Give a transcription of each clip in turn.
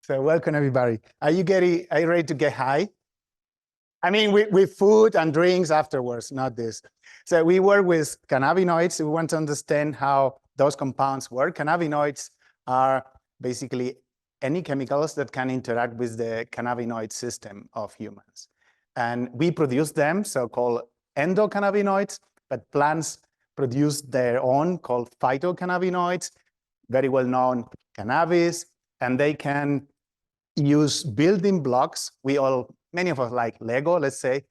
So welcome everybody. Are you ready to get high? I mean, with food and drinks afterwards, not this. So we work with cannabinoids. We want to understand how those compounds work. Cannabinoids are basically any chemicals that can interact with the cannabinoid system of humans. And we produce them, so-called endocannabinoids, but plants produce their own, called phytocannabinoids, very well-known cannabis, and they can use building blocks. Many of us like Lego, let's say,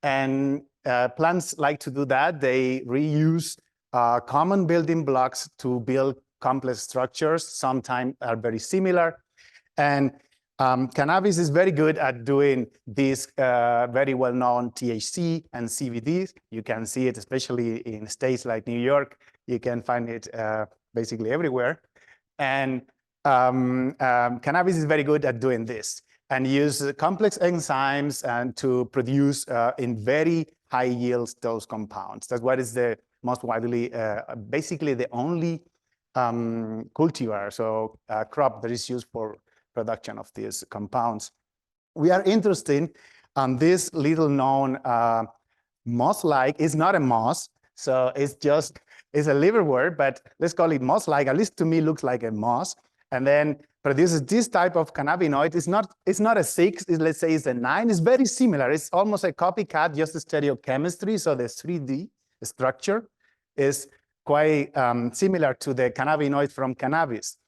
and plants like to do that. They reuse common building blocks to build complex structures. Sometimes are very similar. And cannabis is very good at doing these very well-known THC and CBD. You can see it, especially in states like New York. You can find it basically everywhere. And cannabis is very good at doing this and use complex enzymes and to produce in very high yields those compounds. That's what is the most widely, basically the only cultivar, so crop that is used for production of these compounds. We are interested on this little known moss-like. It's not a moss, so it's a liverwort, but let's call it moss-like. At least to me, looks like a moss. And then produces this type of cannabinoid. It's not a 6, let's say it's a 9. It's very similar. It's almost a copycat, just a stereochemistry. So the 3D structure is quite similar to the cannabinoid from cannabis.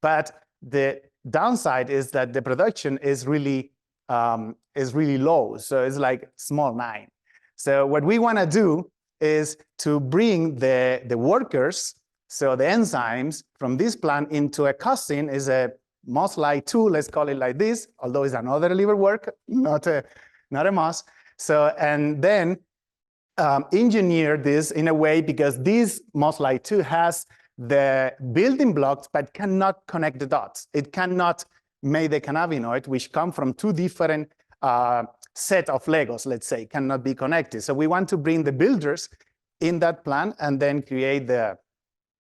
But the downside is that the production is really low. So it's like small 9. So what we want to do is to bring the workers, so the enzymes from this plant into a cousin is a moss-like 2, let's call it like this, although it's another liverwort, not a moss. So, and then engineer this in a way, because this moss-like 2 has the building blocks, but cannot connect the dots. It cannot make the cannabinoid, which come from 2 different set of Legos, let's say, cannot be connected. So we want to bring the builders in that plant and then create the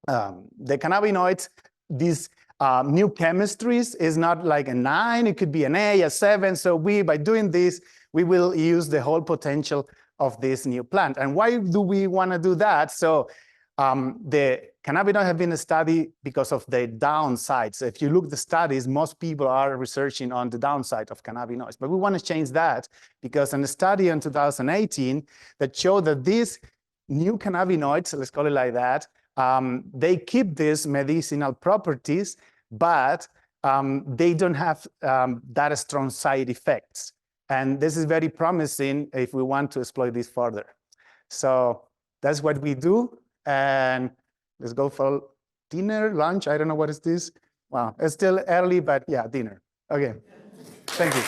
cannabinoids. These new chemistries is not like a 9, it could be an A, a 7. So by doing this, we will use the whole potential of this new plant. And why do we want to do that? So the cannabinoids have been studied because of the downsides. So if you look at the studies, most people are researching on the downside of cannabinoids. But we want to change that, because in a study in 2018 that showed that these new cannabinoids, let's call it like that, they keep these medicinal properties, but they don't have that strong side effects. And this is very promising if we want to exploit this further. So that's what we do. And let's go for dinner, lunch. I don't know what is this. Wow, it's still early, but yeah, dinner. Okay, thank you.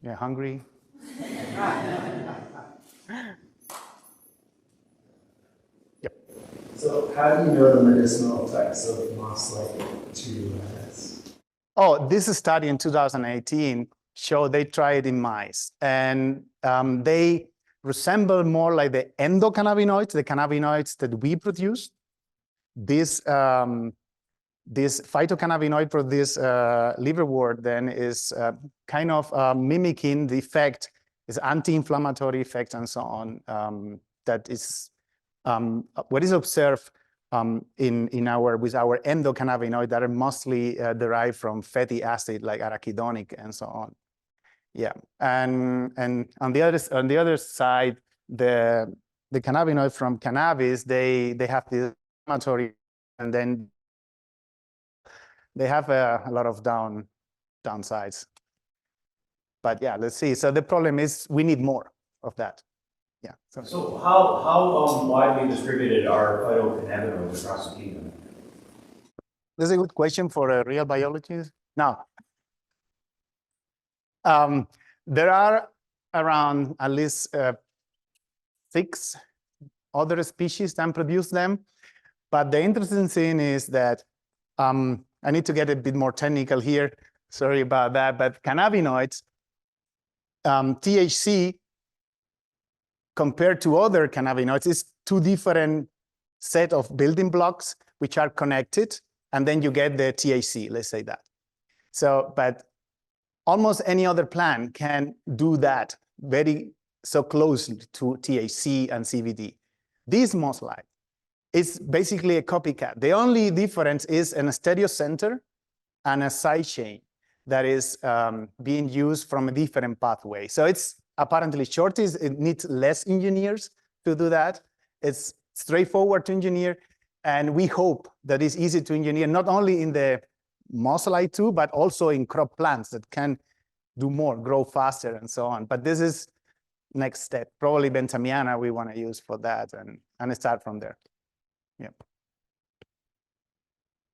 Yeah, hungry? Yep. So how do you know the medicinal effects of moss-like 2? Oh, this study in 2018 showed they tried in mice, and they resemble more like the endocannabinoids, the cannabinoids that we produce. This phytocannabinoid for this liverwort then is kind of mimicking the effect, is anti-inflammatory effect and so on. That is what is observed with our endocannabinoid that are mostly derived from fatty acid like arachidonic and so on. Yeah, and on the other side, the cannabinoid from cannabis, they have the inflammatory, and then they have a lot of downsides. But yeah, let's see. So the problem is we need more of that. Yeah. So how widely distributed are phytocannabinoids across the kingdom? This is a good question for a real biologist. Now, there are around at least 6 other species that produce them. But the interesting thing is that I need to get a bit more technical here. Sorry about that. But cannabinoids, THC compared to other cannabinoids, it's two different set of building blocks which are connected, and then you get the THC, let's say that. So, but almost any other plant can do that very so closely to THC and CBD. This muskellite is basically a copycat. The only difference is an stereo center and a side chain that is being used from a different pathway. So it's apparently short, it needs less engineers to do that. It's straightforward to engineer, and we hope that it's easy to engineer, not only in the muskellite too, but also in crop plants that can do more, grow faster, and so on. But this is next step. Probably Bentamiana we want to use for that, and start from there. Yeah.